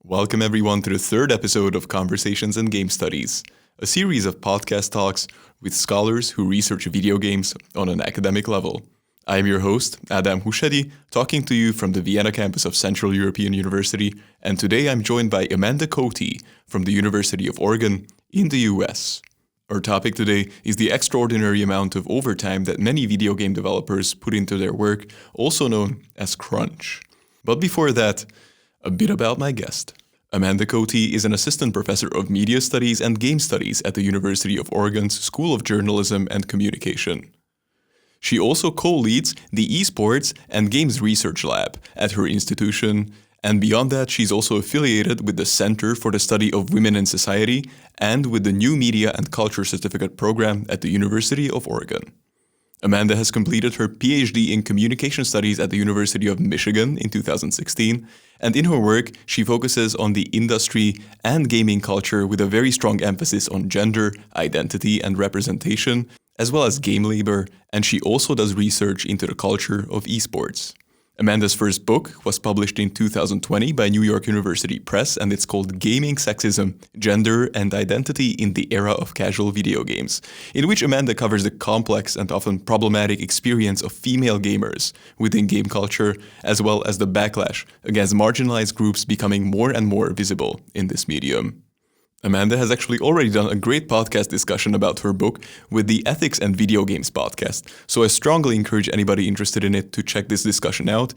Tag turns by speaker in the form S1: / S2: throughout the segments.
S1: Welcome everyone to the third episode of Conversations in Game Studies, a series of podcast talks with scholars who research video games on an academic level. I am your host, Adam Hushedi, talking to you from the Vienna campus of Central European University, and today I'm joined by Amanda Cote from the University of Oregon in the US. Our topic today is the extraordinary amount of overtime that many video game developers put into their work, also known as crunch. But before that, a bit about my guest. Amanda Cote is an assistant professor of media studies and game studies at the University of Oregon's School of Journalism and Communication. She also co-leads the Esports and Games Research Lab at her institution, and beyond that, she's also affiliated with the Center for the Study of Women in Society and with the New Media and Culture Certificate program at the University of Oregon. Amanda has completed her PhD in Communication Studies at the University of Michigan in 2016, and in her work, she focuses on the industry and gaming culture with a very strong emphasis on gender, identity, and representation, as well as game labor, and she also does research into the culture of esports. Amanda's first book was published in 2020 by New York University Press, and it's called Gaming, Sexism, Gender, and Identity in the Era of Casual Video Games, in which Amanda covers the complex and often problematic experience of female gamers within game culture, as well as the backlash against marginalized groups becoming more and more visible in this medium. Amanda has actually already done a great podcast discussion about her book with the Ethics and Video Games podcast, so I strongly encourage anybody interested in it to check this discussion out.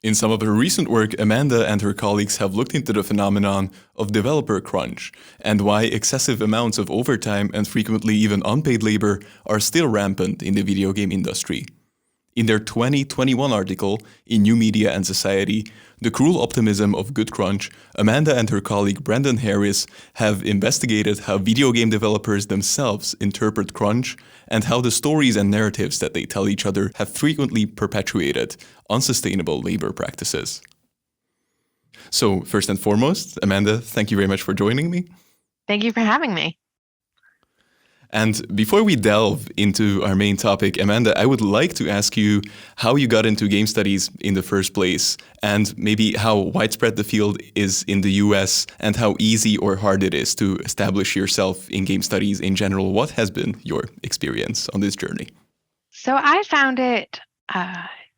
S1: In some of her recent work, Amanda and her colleagues have looked into the phenomenon of developer crunch and why excessive amounts of overtime and frequently even unpaid labor are still rampant in the video game industry. In their 2021 article in New Media and Society, The Cruel Optimism of Good Crunch, Amanda and her colleague Brandon Harris have investigated how video game developers themselves interpret crunch and how the stories and narratives that they tell each other have frequently perpetuated unsustainable labor practices. So, first and foremost, Amanda, thank you very much for joining me.
S2: Thank you for having me.
S1: And before we delve into our main topic, Amanda, I would like to ask you how you got into game studies in the first place, and maybe how widespread the field is in the US, and how easy or hard it is to establish yourself in game studies in general. What has been your experience on this journey?
S2: So I found it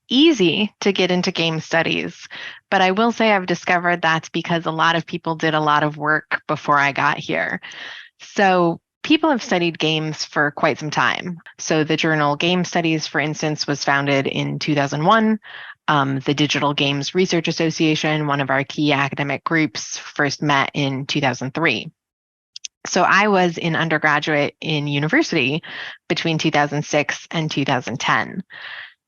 S2: easy to get into game studies, but I will say I've discovered that's because a lot of people did a lot of work before I got here. So people have studied games for quite some time. So the journal Game Studies, for instance, was founded in 2001. The Digital Games Research Association, one of our key academic groups, first met in 2003. So I was an undergraduate in university between 2006 and 2010.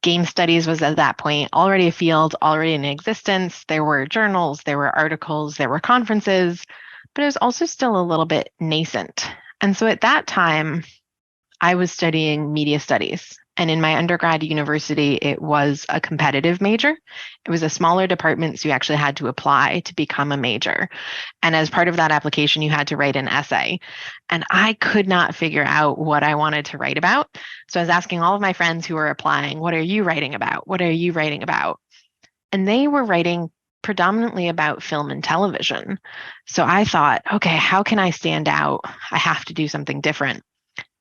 S2: Game studies was at that point already a field, already in existence. There were journals, there were articles, there were conferences, but it was also still a little bit nascent. And so at that time, I was studying media studies. And in my undergrad university, it was a competitive major. It was a smaller department, so you actually had to apply to become a major. And as part of that application, you had to write an essay. And I could not figure out what I wanted to write about. So I was asking all of my friends who were applying, what are you writing about? What are you writing about? And they were writing predominantly about film and television. So I thought, okay, how can I stand out? I have to do something different.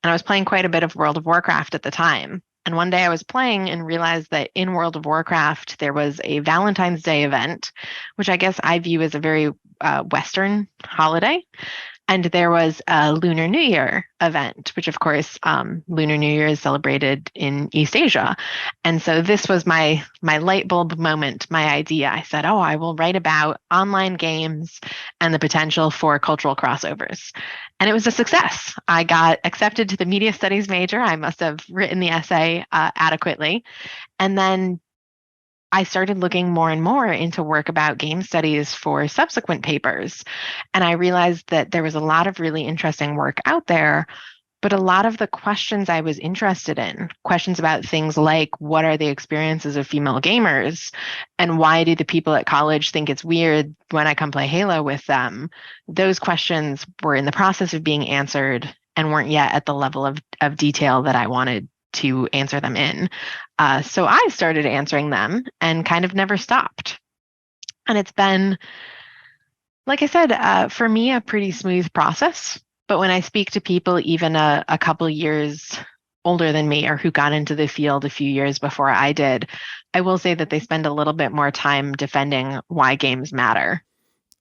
S2: And I was playing quite a bit of World of Warcraft at the time. And one day I was playing and realized that in World of Warcraft, there was a Valentine's Day event, which I guess I view as a very Western holiday. And there was a Lunar New Year event, which of course, Lunar New Year is celebrated in East Asia. And so this was my light bulb moment, my idea. I said, oh, I will write about online games and the potential for cultural crossovers. And it was a success. I got accepted to the media studies major. I must have written the essay adequately. And then I started looking more and more into work about game studies for subsequent papers. And I realized that there was a lot of really interesting work out there, But a lot of the questions I was interested in, questions about things like what are the experiences of female gamers and why do the people at college think it's weird when I come play Halo with them, those questions were in the process of being answered and weren't yet at the level of detail that I wanted to answer them in. So I started answering them and kind of never stopped. And it's been, like I said, for me, a pretty smooth process. But when I speak to people even a couple years older than me or who got into the field a few years before I did, I will say that they spend a little bit more time defending why games matter.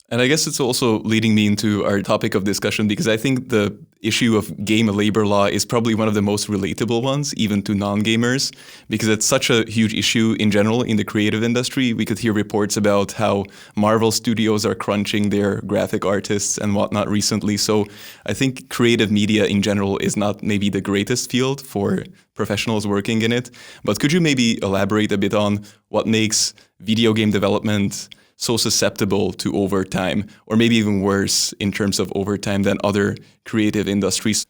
S1: And I guess it's also leading me into our topic of discussion because I think the issue of game labor law is probably one of the most relatable ones, even to non-gamers, because it's such a huge issue in general in the creative industry. We could hear reports about how Marvel studios are crunching their graphic artists and whatnot recently. So I think creative media in general is not maybe the greatest field for professionals working in it. But could you maybe elaborate a bit on what makes video game development so susceptible to overtime, or maybe even worse in terms of overtime than other creative industries?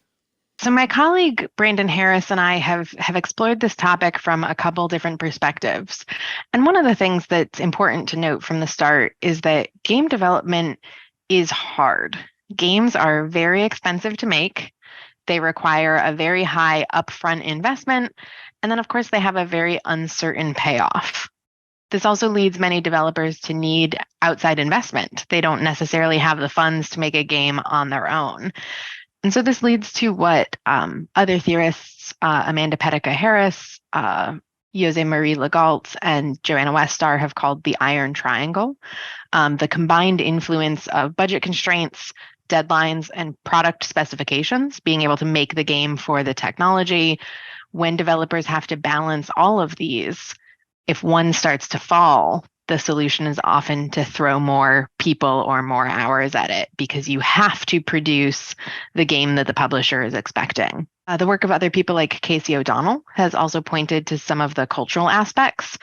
S2: So my colleague Brandon Harris and I have explored this topic from a couple different perspectives. And one of the things that's important to note from the start is that game development is hard. Games are very expensive to make. They require a very high upfront investment. And then, of course, they have a very uncertain payoff. This also leads many developers to need outside investment. They don't necessarily have the funds to make a game on their own. And so this leads to what other theorists, Amanda Pettica Harris, Jose Marie Legault, and Joanna Westar have called the iron triangle, the combined influence of budget constraints, deadlines, and product specifications, being able to make the game for the technology. When developers have to balance all of these, if one starts to fall, the solution is often to throw more people or more hours at it because you have to produce the game that the publisher is expecting. The work of other people like Casey O'Donnell has also pointed to some of the cultural aspects.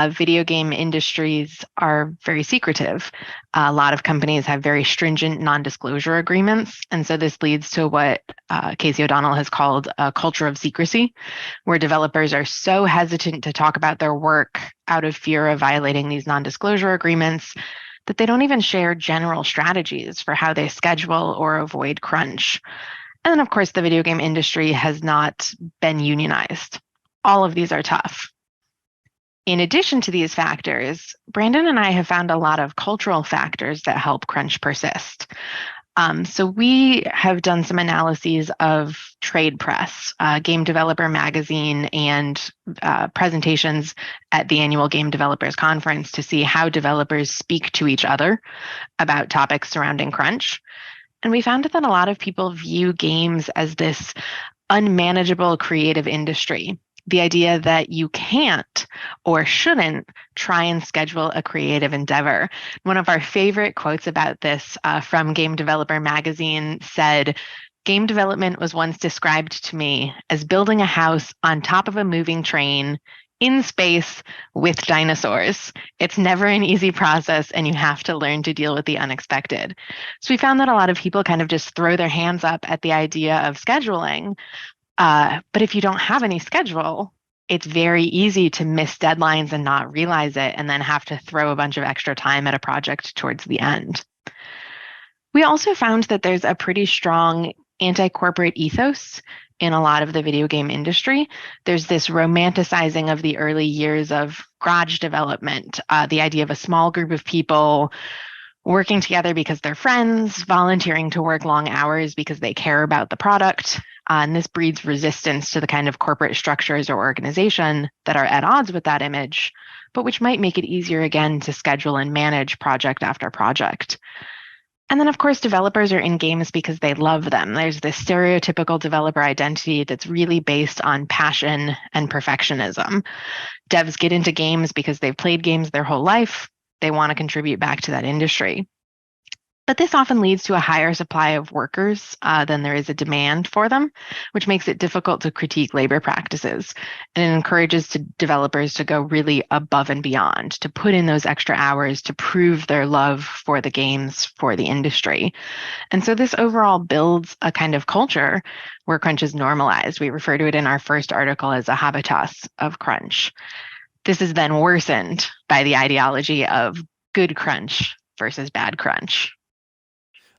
S2: Video game industries are very secretive. A lot of companies have very stringent non-disclosure agreements. And so this leads to what Casey O'Donnell has called a culture of secrecy, where developers are so hesitant to talk about their work out of fear of violating these non-disclosure agreements that they don't even share general strategies for how they schedule or avoid crunch. And then, of course, the video game industry has not been unionized. All of these are tough. In addition to these factors, Brandon and I have found a lot of cultural factors that help crunch persist. So we have done some analyses of trade press, Game Developer Magazine, and presentations at the annual Game Developers Conference to see how developers speak to each other about topics surrounding crunch. And we found that a lot of people view games as this unmanageable creative industry. The idea that you can't or shouldn't try and schedule a creative endeavor. One of our favorite quotes about this from Game Developer Magazine said, "Game development was once described to me as building a house on top of a moving train in space with dinosaurs. It's never an easy process, and you have to learn to deal with the unexpected." So we found that a lot of people kind of just throw their hands up at the idea of scheduling. But if you don't have any schedule, it's very easy to miss deadlines and not realize it, and then have to throw a bunch of extra time at a project towards the end. We also found that there's a pretty strong anti-corporate ethos in a lot of the video game industry. There's this romanticizing of the early years of garage development, the idea of a small group of people working together because they're friends, volunteering to work long hours because they care about the product. And this breeds resistance to the kind of corporate structures or organization that are at odds with that image, but which might make it easier again to schedule and manage project after project. And then, of course, developers are in games because they love them. There's this stereotypical developer identity that's really based on passion and perfectionism. Devs get into games because they've played games their whole life. They want to contribute back to that industry. But this often leads to a higher supply of workers than there is a demand for them, which makes it difficult to critique labor practices. And it encourages developers to go really above and beyond, to put in those extra hours to prove their love for the games, for the industry. And so this overall builds a kind of culture where crunch is normalized. We refer to it in our first article as a habitus of crunch. This is then worsened by the ideology of good crunch versus bad crunch.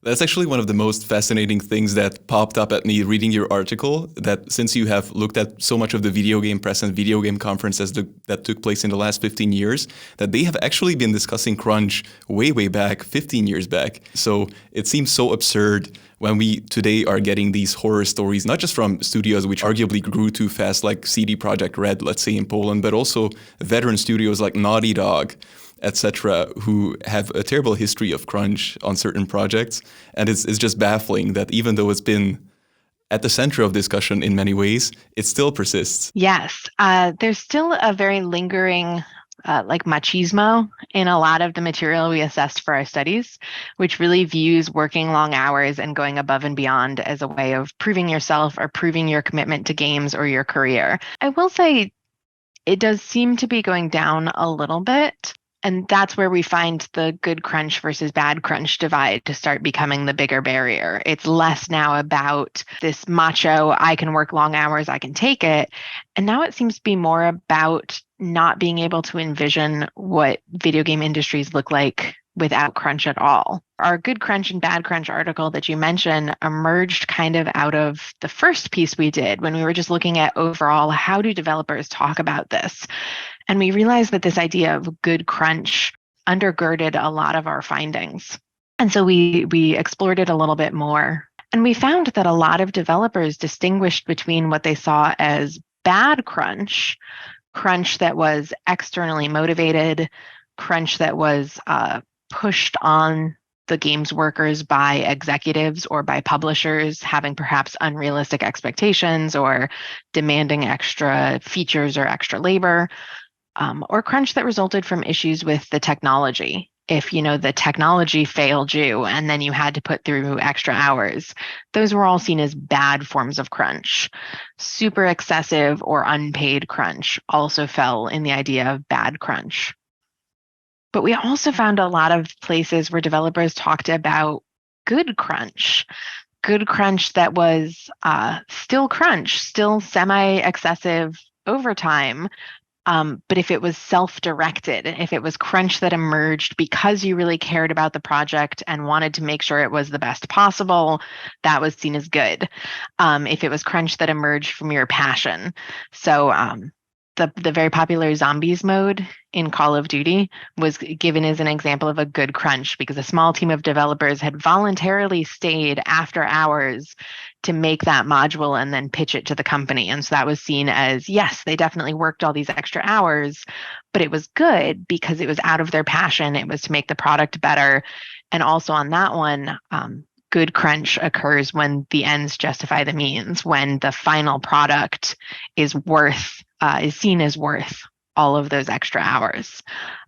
S1: That's actually one of the most fascinating things that popped up at me reading your article, that since you have looked at so much of the video game press and video game conferences that took place in the last 15 years, that they have actually been discussing crunch way, way back, 15 years back. So it seems so absurd when we today are getting these horror stories, not just from studios which arguably grew too fast, like CD Projekt Red, let's say in Poland, but also veteran studios like Naughty Dog, etc., who have a terrible history of crunch on certain projects. And it's just baffling that even though it's been at the center of discussion in many ways, it still persists.
S2: Yes, there's still a very lingering like machismo in a lot of the material we assessed for our studies, which really views working long hours and going above and beyond as a way of proving yourself or proving your commitment to games or your career. I will say it does seem to be going down a little bit. And that's where we find the good crunch versus bad crunch divide to start becoming the bigger barrier. It's less now about this macho, I can work long hours, I can take it. And now it seems to be more about not being able to envision what video game industries look like without crunch at all. Our good crunch and bad crunch article that you mentioned emerged kind of out of the first piece we did when we were just looking at overall, how do developers talk about this? And we realized that this idea of good crunch undergirded a lot of our findings. And so we explored it a little bit more. And we found that a lot of developers distinguished between what they saw as bad crunch, crunch that was externally motivated, crunch that was pushed on the games workers by executives or by publishers having perhaps unrealistic expectations or demanding extra features or extra labor, or crunch that resulted from issues with the technology. If the technology failed you and then you had to put through extra hours, those were all seen as bad forms of crunch. Super excessive or unpaid crunch also fell in the idea of bad crunch. But we also found a lot of places where developers talked about good crunch that was still crunch, still semi-excessive overtime. But if it was self-directed, if it was crunch that emerged because you really cared about the project and wanted to make sure it was the best possible, that was seen as good. If it was crunch that emerged from your passion. So the very popular zombies mode in Call of Duty was given as an example of a good crunch because a small team of developers had voluntarily stayed after hours to make that module and then pitch it to the company. And so that was seen as, yes, they definitely worked all these extra hours, but it was good because it was out of their passion. It was to make the product better. And also on that one, good crunch occurs when the ends justify the means, when the final product is seen as worth all of those extra hours.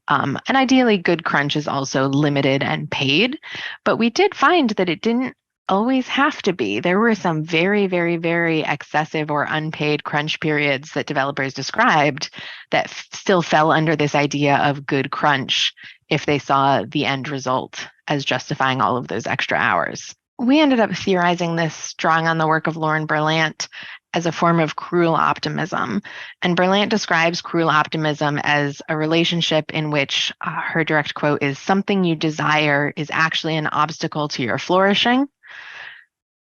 S2: And ideally, good crunch is also limited and paid, but we did find that it didn't always have to be. There were some very, very, very excessive or unpaid crunch periods that developers described that still fell under this idea of good crunch if they saw the end result as justifying all of those extra hours. We ended up theorizing this, drawing on the work of Lauren Berlant, as a form of cruel optimism. And Berlant describes cruel optimism as a relationship in which her direct quote is, "Something you desire is actually an obstacle to your flourishing.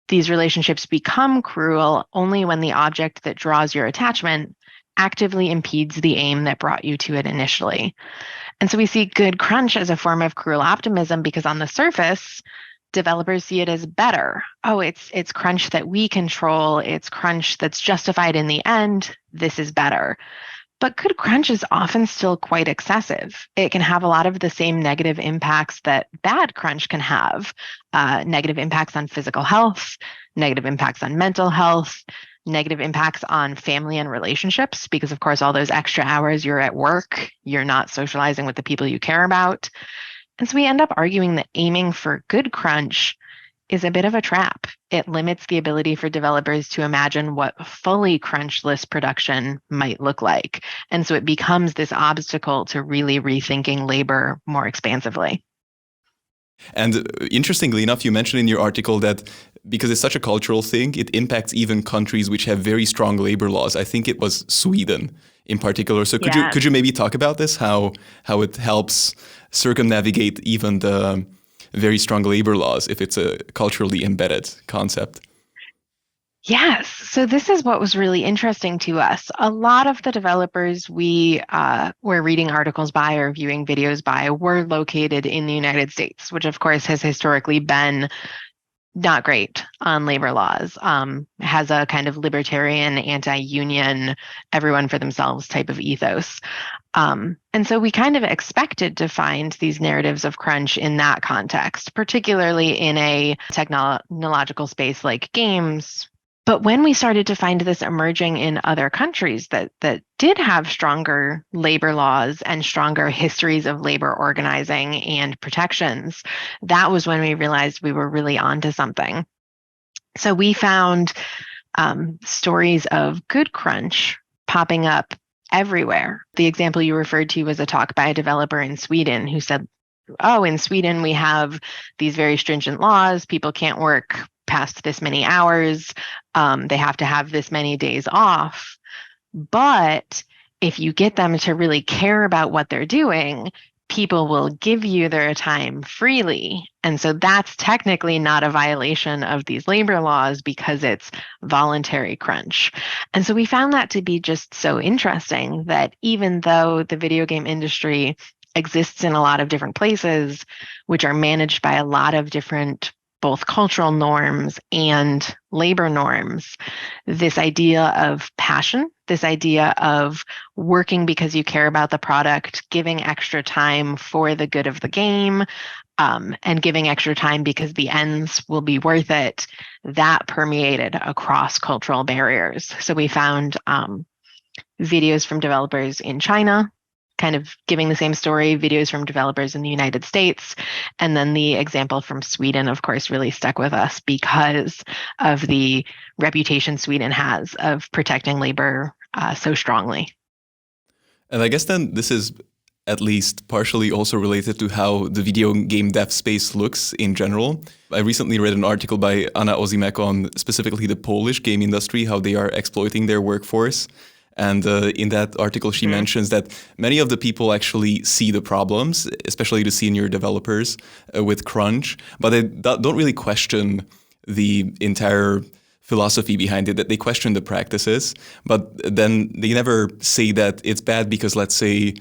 S2: These relationships become cruel only when the object that draws your attachment actively impedes the aim that brought you to it initially." And so we see good crunch as a form of cruel optimism because on the surface, developers see it as better. Oh, it's crunch that we control. It's crunch that's justified in the end. This is better. But good crunch is often still quite excessive. It can have a lot of the same negative impacts that bad crunch can have. Negative impacts on physical health, negative impacts on mental health, negative impacts on family and relationships, because of course, all those extra hours you're at work, you're not socializing with the people you care about. And so we end up arguing that aiming for good crunch is a bit of a trap. It limits the ability for developers to imagine what fully crunchless production might look like. And so it becomes this obstacle to really rethinking labor more expansively.
S1: And interestingly enough, you mentioned in your article that because it's such a cultural thing, it impacts even countries which have very strong labor laws. I think it was Sweden in particular. So could you maybe talk about this, how it helps circumnavigate even the very strong labor laws if it's a culturally embedded concept?
S2: Yes. So this is what was really interesting to us. A lot of the developers we were reading articles by or viewing videos by were located in the United States, which of course has historically been not great on labor laws, has a kind of libertarian, anti-union, everyone for themselves type of ethos. And so we kind of expected to find these narratives of crunch in that context, particularly in a technological space like games. But when we started to find this emerging in other countries that did have stronger labor laws and stronger histories of labor organizing and protections, that was when we realized we were really onto something. So we found stories of good crunch popping up everywhere. The example you referred to was a talk by a developer in Sweden who said, oh, in Sweden, we have these very stringent laws. People can't work past this many hours. They have to have this many days off. But if you get them to really care about what they're doing, people will give you their time freely. And so that's technically not a violation of these labor laws because it's voluntary crunch. And so we found that to be just so interesting that even though the video game industry exists in a lot of different places, which are managed by a lot of different both cultural norms and labor norms, this idea of passion, this idea of working because you care about the product, giving extra time for the good of the game, and giving extra time because the ends will be worth it, that permeated across cultural barriers. So we found videos from developers in China kind of giving the same story, videos from developers in the United States. And then the example from Sweden, of course, really stuck with us because of the reputation Sweden has of protecting labor so strongly.
S1: And I guess then this is at least partially also related to how the video game dev space looks in general. I recently read an article by Anna Ozimek on specifically the Polish game industry, how they are exploiting their workforce. And in that article, she mentions that many of the people actually see the problems, especially the senior developers with crunch, but they don't really question the entire philosophy behind it, that they question the practices, but then they never say that it's bad because, let's say,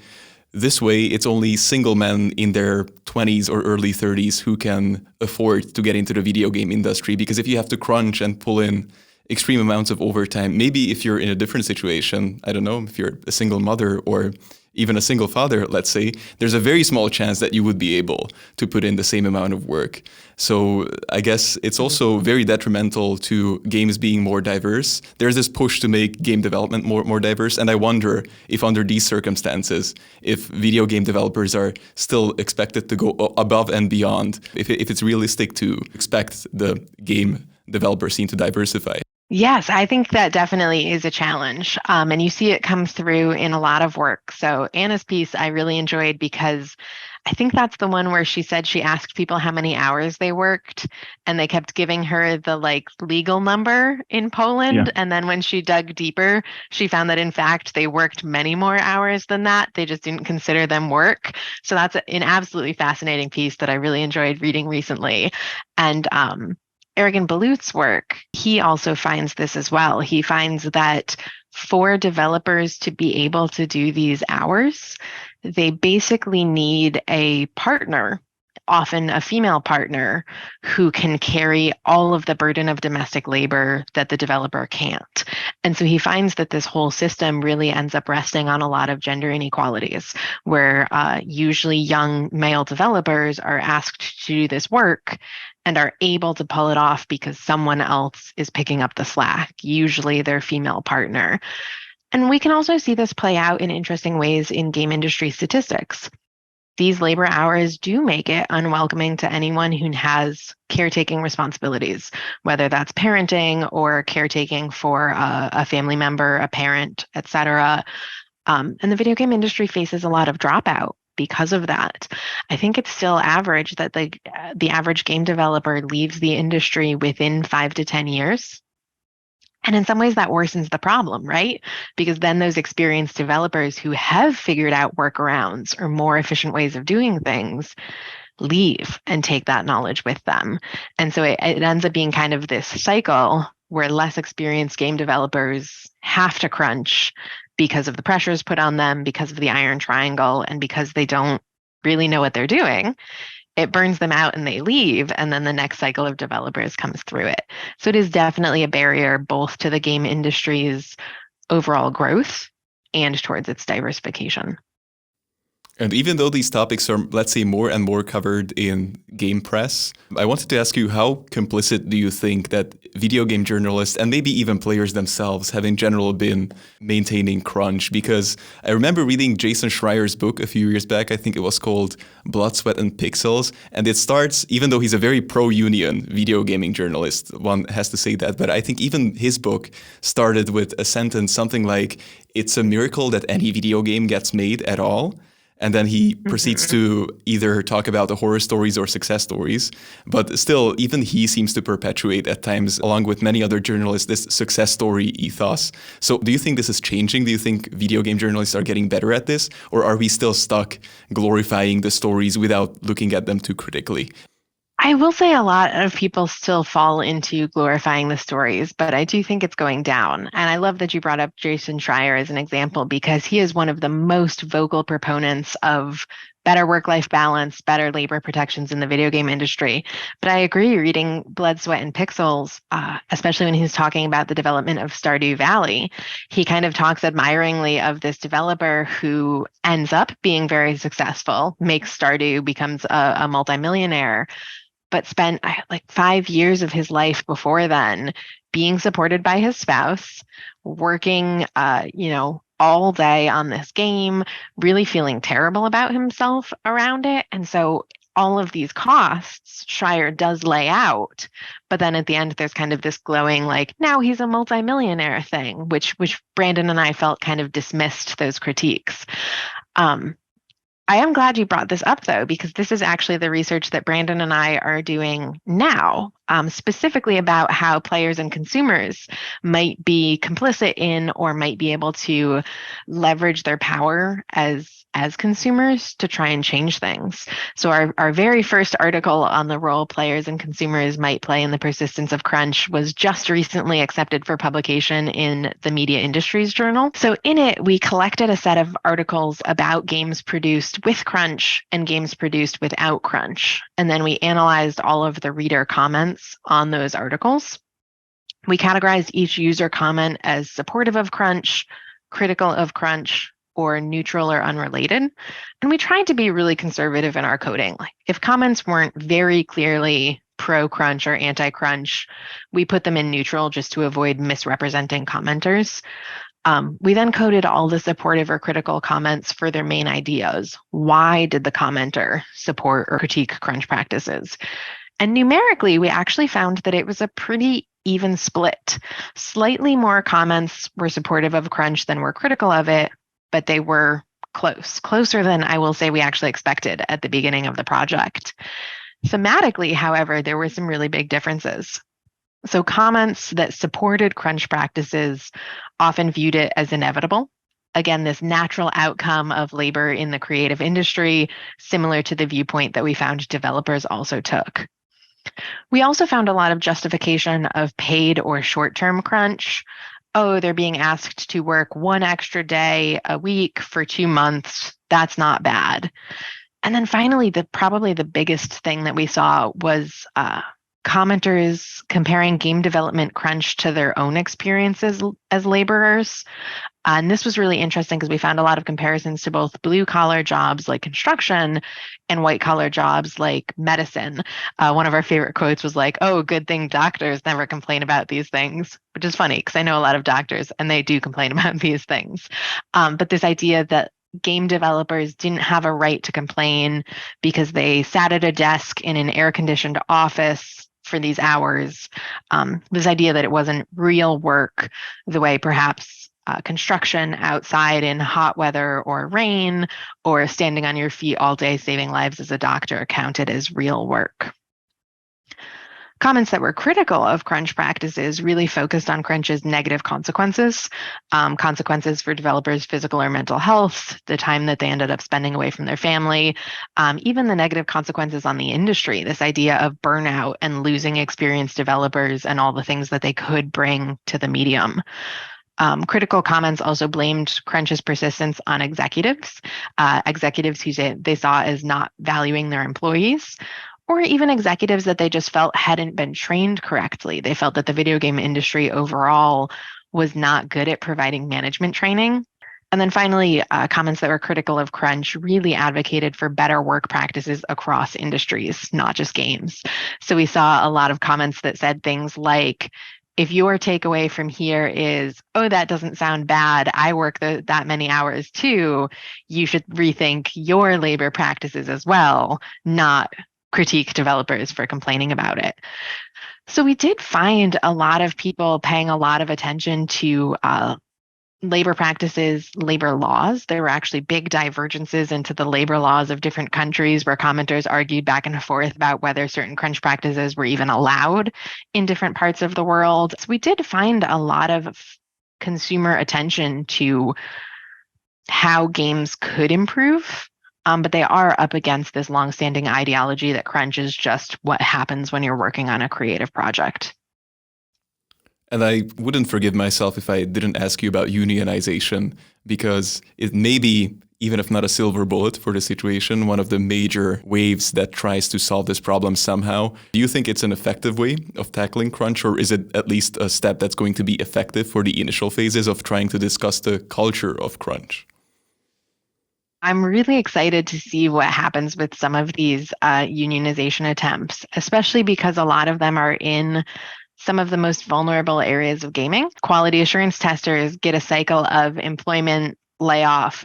S1: this way it's only single men in their 20s or early 30s who can afford to get into the video game industry, because if you have to crunch and pull in extreme amounts of overtime, maybe if you're in a different situation, I don't know, if you're a single mother or even a single father, let's say, there's a very small chance that you would be able to put in the same amount of work. So I guess it's also very detrimental to games being more diverse. There's this push to make game development more diverse. And I wonder if under these circumstances, if video game developers are still expected to go above and beyond, if it's realistic to expect the game developer scene to diversify.
S2: Yes, I think that definitely is a challenge. And you see it come through in a lot of work. So Anna's piece I really enjoyed because I think that's the one where she said she asked people how many hours they worked and they kept giving her the legal number in Poland. Yeah. And then when she dug deeper, she found that in fact they worked many more hours than that. They just didn't consider them work. So that's an absolutely fascinating piece that I really enjoyed reading recently. And Ergen Balut's work, he also finds this as well. He finds that for developers to be able to do these hours, they basically need a partner, often a female partner, who can carry all of the burden of domestic labor that the developer can't. And so he finds that this whole system really ends up resting on a lot of gender inequalities, where usually young male developers are asked to do this work and are able to pull it off because someone else is picking up the slack, usually their female partner. And we can also see this play out in interesting ways in game industry statistics. these labor hours do make it unwelcoming to anyone who has caretaking responsibilities, whether that's parenting or caretaking for a family member, a parent, etc. And the video game industry faces a lot of dropout because of that. I think it's still average that the average game developer leaves the industry within 5 to 10 years. And in some ways, that worsens the problem, right? Because then those experienced developers who have figured out workarounds or more efficient ways of doing things leave and take that knowledge with them. And so it ends up being kind of this cycle where less experienced game developers have to crunch because of the pressures put on them, because of the iron triangle, and because they don't really know what they're doing. It burns them out and they leave, and then the next cycle of developers comes through it. So it is definitely a barrier both to the game industry's overall growth and towards its diversification.
S1: And even though these topics are, let's say, more and more covered in game press, I wanted to ask you, how complicit do you think that video game journalists and maybe even players themselves have in general been maintaining crunch? Because I remember reading Jason Schreier's book a few years back. I think it was called Blood, Sweat, and Pixels. And it starts, even though he's a very pro-union video gaming journalist, one has to say that, but I think even his book started with a sentence, something like, "It's a miracle that any video game gets made at all." And then he proceeds to either talk about the horror stories or success stories. But still, even he seems to perpetuate at times, along with many other journalists, this success story ethos. So do you think this is changing? Do you think video game journalists are getting better at this? Or are we still stuck glorifying the stories without looking at them too critically?
S2: I will say a lot of people still fall into glorifying the stories, but I do think it's going down. And I love that you brought up Jason Schreier as an example, because he is one of the most vocal proponents of better work-life balance, better labor protections in the video game industry. But I agree, reading Blood, Sweat, and Pixels, especially when he's talking about the development of Stardew Valley, he kind of talks admiringly of this developer who ends up being very successful, makes Stardew, becomes a multimillionaire, but spent like 5 years of his life before then being supported by his spouse, working, all day on this game, really feeling terrible about himself around it. And so all of these costs Schreier does lay out, but then at the end there's kind of this glowing, like, now he's a multimillionaire thing, which Brandon and I felt kind of dismissed those critiques. I am glad you brought this up, though, because this is actually the research that Brandon and I are doing now, specifically about how players and consumers might be complicit in or might be able to leverage their power as consumers to try and change things. So our very first article on the role players and consumers might play in the persistence of crunch was just recently accepted for publication in the Media Industries Journal. So in it, we collected a set of articles about games produced with crunch and games produced without crunch. And then we analyzed all of the reader comments on those articles. We categorized each user comment as supportive of crunch, critical of crunch, or neutral or unrelated. And we tried to be really conservative in our coding. Like, if comments weren't very clearly pro-crunch or anti-crunch, we put them in neutral just to avoid misrepresenting commenters. We then coded all the supportive or critical comments for their main ideas. Why did the commenter support or critique crunch practices? And numerically, we actually found that it was a pretty even split. Slightly more comments were supportive of crunch than were critical of it, but they were closer than I will say we actually expected at the beginning of the project. Thematically, however, there were some really big differences. So comments that supported crunch practices often viewed it as inevitable. Again, this natural outcome of labor in the creative industry, similar to the viewpoint that we found developers also took. We also found a lot of justification of paid or short-term crunch. Oh, they're being asked to work one extra day a week for 2 months. That's not bad. And then finally, probably the biggest thing that we saw was commenters comparing game development crunch to their own experiences as laborers. And this was really interesting because we found a lot of comparisons to both blue-collar jobs like construction and white-collar jobs like medicine. One of our favorite quotes was like, "Oh, good thing doctors never complain about these things," which is funny because I know a lot of doctors and they do complain about these things. But this idea that game developers didn't have a right to complain because they sat at a desk in an air-conditioned office for these hours. This idea that it wasn't real work the way perhaps construction outside in hot weather or rain, or standing on your feet all day saving lives as a doctor counted as real work. Comments that were critical of crunch practices really focused on crunch's negative consequences, consequences for developers' physical or mental health, the time that they ended up spending away from their family, even the negative consequences on the industry, this idea of burnout and losing experienced developers and all the things that they could bring to the medium. Critical comments also blamed crunch's persistence on executives, executives who they saw as not valuing their employees, or even executives that they just felt hadn't been trained correctly. They felt that the video game industry overall was not good at providing management training. And then finally, comments that were critical of crunch really advocated for better work practices across industries, not just games. So we saw a lot of comments that said things like, if your takeaway from here is, oh, that doesn't sound bad, I work that many hours too, you should rethink your labor practices as well, not critique developers for complaining about it. So we did find a lot of people paying a lot of attention to labor practices, labor laws. There were actually big divergences into the labor laws of different countries where commenters argued back and forth about whether certain crunch practices were even allowed in different parts of the world. So we did find a lot of consumer attention to how games could improve. But they are up against this longstanding ideology that crunch is just what happens when you're working on a creative project.
S1: And I wouldn't forgive myself if I didn't ask you about unionization, because it may be, even if not a silver bullet for the situation, one of the major waves that tries to solve this problem somehow. Do you think it's an effective way of tackling crunch, or is it at least a step that's going to be effective for the initial phases of trying to discuss the culture of crunch?
S2: I'm really excited to see what happens with some of these unionization attempts, especially because a lot of them are in some of the most vulnerable areas of gaming. Quality assurance testers get a cycle of employment layoff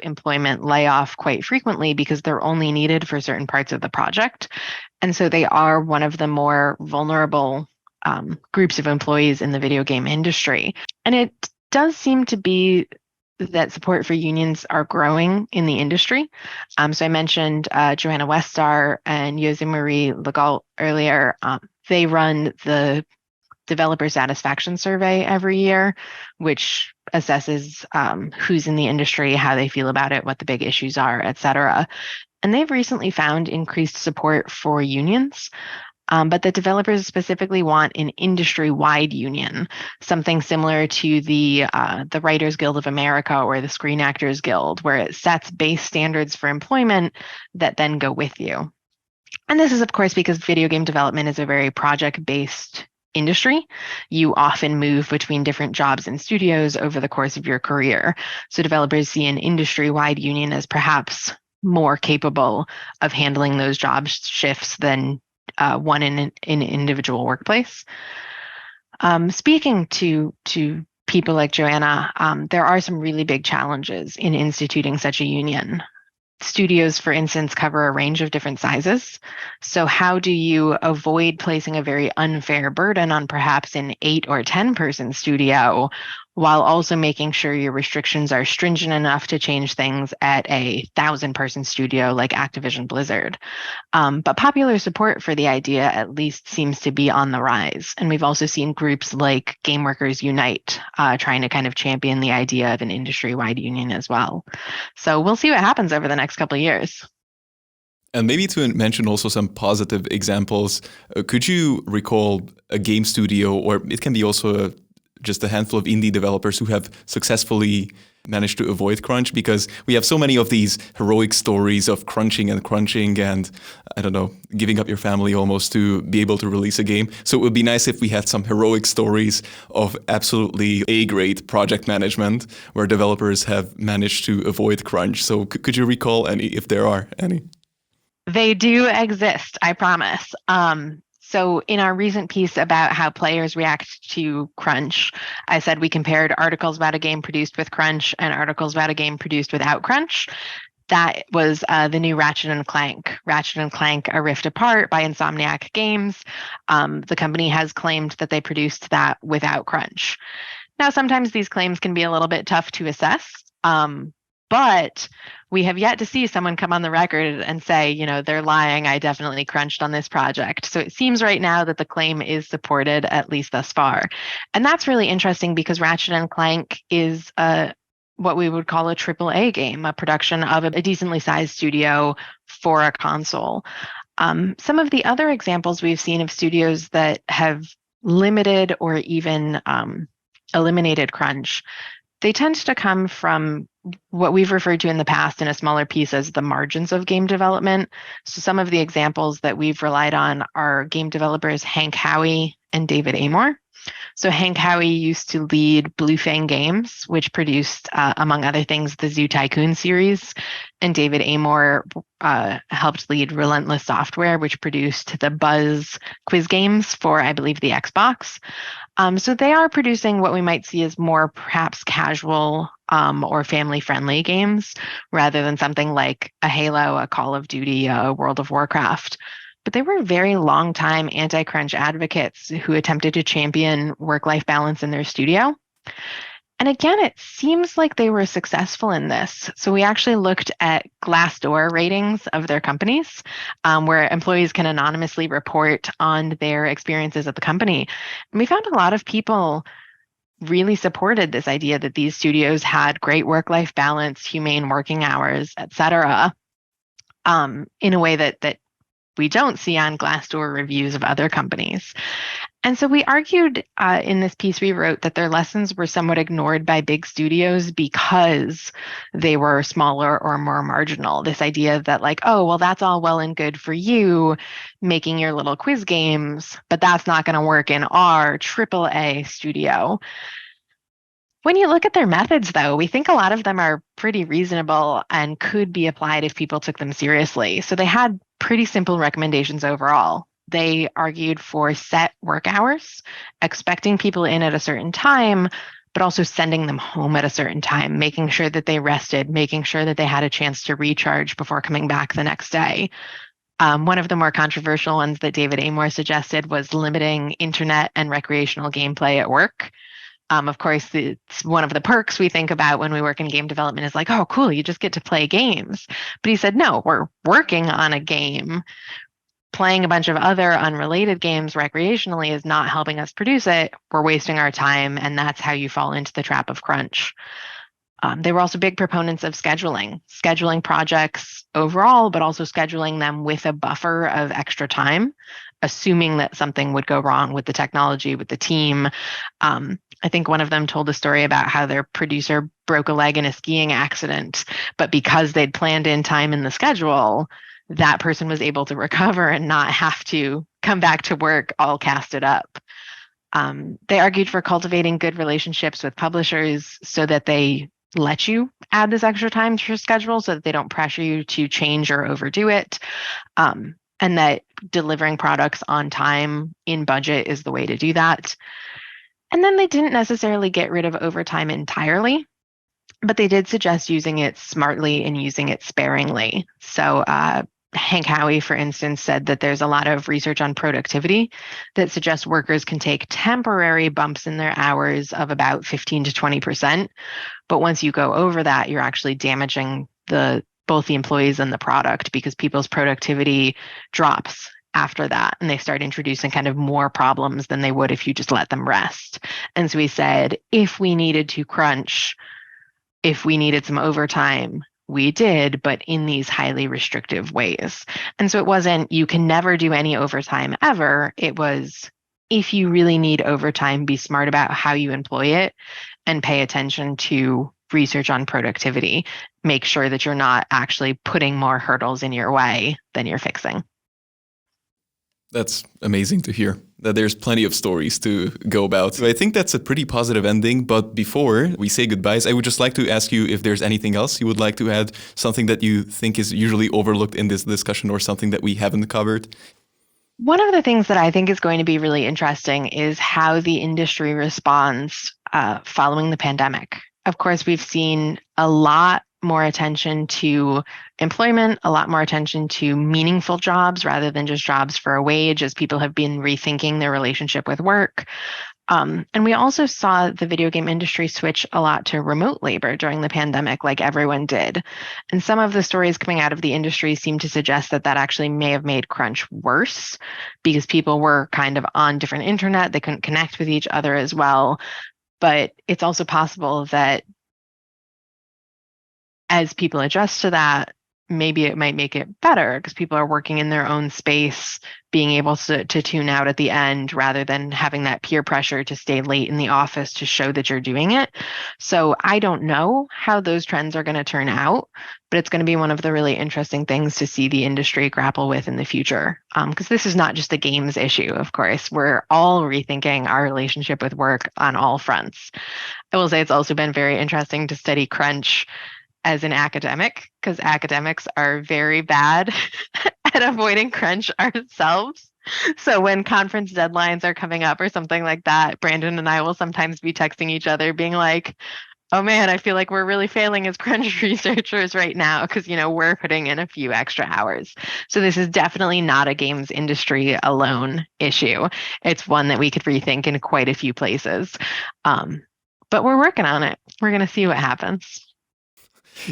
S2: quite frequently because they're only needed for certain parts of the project. And so they are one of the more vulnerable groups of employees in the video game industry. And it does seem to be that support for unions are growing in the industry. So I mentioned Joanna Westar and Jose Marie Legault earlier. They run the developer satisfaction survey every year, which assesses who's in the industry, how they feel about it, what the big issues are, et cetera. And they've recently found increased support for unions. But the developers specifically want an industry-wide union, something similar to the Writers Guild of America or the Screen Actors Guild, where it sets base standards for employment that then go with you. And this is, of course, because video game development is a very project-based industry. You often move between different jobs and studios over the course of your career. So developers see an industry-wide union as perhaps more capable of handling those job shifts than one in an individual workplace. Speaking to people like Joanna, there are some really big challenges in instituting such a union. Studios, for instance, cover a range of different sizes. So how do you avoid placing a very unfair burden on perhaps an 8 or 10 person studio while also making sure your restrictions are stringent enough to change things at a 1,000-person studio like Activision Blizzard? But popular support for the idea at least seems to be on the rise. And we've also seen groups like Game Workers Unite trying to kind of champion the idea of an industry-wide union as well. So we'll see what happens over the next couple of years.
S1: And maybe to mention also some positive examples, could you recall a game studio, or it can be also just a handful of indie developers who have successfully managed to avoid crunch? Because we have so many of these heroic stories of crunching and, I don't know, giving up your family almost to be able to release a game. So it would be nice if we had some heroic stories of absolutely A-grade project management where developers have managed to avoid crunch. So could you recall any, if there are any?
S2: They do exist, I promise. So in our recent piece about how players react to crunch, I said we compared articles about a game produced with crunch and articles about a game produced without crunch. That was the new Ratchet and Clank. Ratchet and Clank: A Rift Apart by Insomniac Games. The company has claimed that they produced that without crunch. Now, sometimes these claims can be a little bit tough to assess, but we have yet to see someone come on the record and say, they're lying. I definitely crunched on this project. So it seems right now that the claim is supported, at least thus far. And that's really interesting because Ratchet and Clank is what we would call a AAA game, a production of a decently sized studio for a console. Some of the other examples we've seen of studios that have limited or even eliminated crunch, they tend to come from what we've referred to in the past in a smaller piece as the margins of game development. So some of the examples that we've relied on are game developers Hank Howie and David Amor. So Hank Howie used to lead Blue Fang Games, which produced, among other things, the Zoo Tycoon series. And David Amor helped lead Relentless Software, which produced the Buzz quiz games for, I believe, the Xbox. So they are producing what we might see as more perhaps casual or family-friendly games rather than something like a Halo, a Call of Duty, a World of Warcraft. But they were very long-time anti-crunch advocates who attempted to champion work-life balance in their studio. And again, it seems like they were successful in this. So we actually looked at Glassdoor ratings of their companies, where employees can anonymously report on their experiences at the company. And we found a lot of people really supported this idea that these studios had great work-life balance, humane working hours, et cetera, in a way that we don't see on Glassdoor reviews of other companies. And so we argued in this piece we wrote that their lessons were somewhat ignored by big studios because they were smaller or more marginal. This idea that that's all well and good for you making your little quiz games, but that's not going to work in our AAA studio. When you look at their methods, though, we think a lot of them are pretty reasonable and could be applied if people took them seriously. So they had pretty simple recommendations overall. They argued for set work hours, expecting people in at a certain time, but also sending them home at a certain time, making sure that they rested, making sure that they had a chance to recharge before coming back the next day. One of the more controversial ones that David Amor suggested was limiting internet and recreational gameplay at work. Of course, it's one of the perks we think about when we work in game development is oh, cool, you just get to play games. But he said, no, we're working on a game. Playing a bunch of other unrelated games recreationally is not helping us produce it. We're wasting our time, and that's how you fall into the trap of crunch. They were also big proponents of scheduling projects overall, but also scheduling them with a buffer of extra time, assuming that something would go wrong with the technology, with the team. I think one of them told a story about how their producer broke a leg in a skiing accident, but because they'd planned in time in the schedule, that person was able to recover and not have to come back to work all casted up. They argued for cultivating good relationships with publishers so that they let you add this extra time to your schedule so that they don't pressure you to change or overdo it. And that delivering products on time in budget is the way to do that. And then they didn't necessarily get rid of overtime entirely, but they did suggest using it smartly and using it sparingly. So Hank Howie, for instance, said that there's a lot of research on productivity that suggests workers can take temporary bumps in their hours of about 15 to 20%. But once you go over that, you're actually damaging both the employees and the product because people's productivity drops after that, and they start introducing kind of more problems than they would if you just let them rest. And so he said, if we needed to crunch, if we needed some overtime, we did, but in these highly restrictive ways. And so it wasn't, you can never do any overtime ever. It was, if you really need overtime, be smart about how you employ it and pay attention to research on productivity. Make sure that you're not actually putting more hurdles in your way than you're fixing.
S1: That's amazing to hear that there's plenty of stories to go about. So I think that's a pretty positive ending. But before we say goodbyes, I would just like to ask you if there's anything else you would like to add, something that you think is usually overlooked in this discussion or something that we haven't covered.
S2: One of the things that I think is going to be really interesting is how the industry responds following the pandemic. Of course, we've seen a lot more attention to employment, a lot more attention to meaningful jobs rather than just jobs for a wage, as people have been rethinking their relationship with work. And we also saw the video game industry switch a lot to remote labor during the pandemic, like everyone did. And some of the stories coming out of the industry seem to suggest that that actually may have made crunch worse because people were kind of on different internet. They couldn't connect with each other as well. But it's also possible that as people adjust to that, maybe it might make it better because people are working in their own space, being able to tune out at the end rather than having that peer pressure to stay late in the office to show that you're doing it. So I don't know how those trends are going to turn out, but it's going to be one of the really interesting things to see the industry grapple with in the future. Because this is not just a games issue, of course. We're all rethinking our relationship with work on all fronts. I will say it's also been very interesting to study crunch as an academic, because academics are very bad at avoiding crunch ourselves. So when conference deadlines are coming up or something like that, Brandon and I will sometimes be texting each other being like, oh man, I feel like we're really failing as crunch researchers right now because, we're putting in a few extra hours. So this is definitely not a games industry alone issue. It's one that we could rethink in quite a few places. But we're working on it. We're going to see what happens.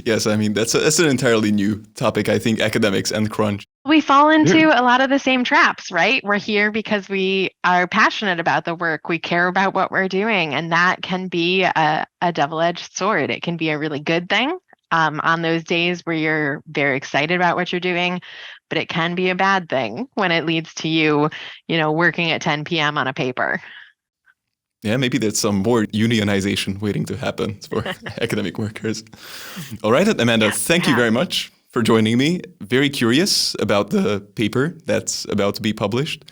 S1: Yes, I mean, that's an entirely new topic, I think, academics and crunch.
S2: We fall into a lot of the same traps, right? We're here because we are passionate about the work. We care about what we're doing, and that can be a double-edged sword. It can be a really good thing on those days where you're very excited about what you're doing, but it can be a bad thing when it leads to you, working at 10 p.m. on a paper.
S1: Yeah, maybe there's some more unionization waiting to happen for academic workers. All right, Amanda,
S2: Yes,
S1: thank you very much for joining me. Very curious about the paper that's about to be published.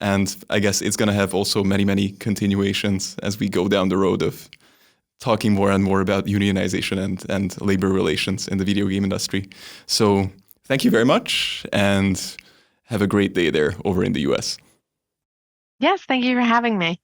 S1: And I guess it's going to have also many, many continuations as we go down the road of talking more and more about unionization and labor relations in the video game industry. So thank you very much and have a great day there over in the US.
S2: Yes, thank you for having me.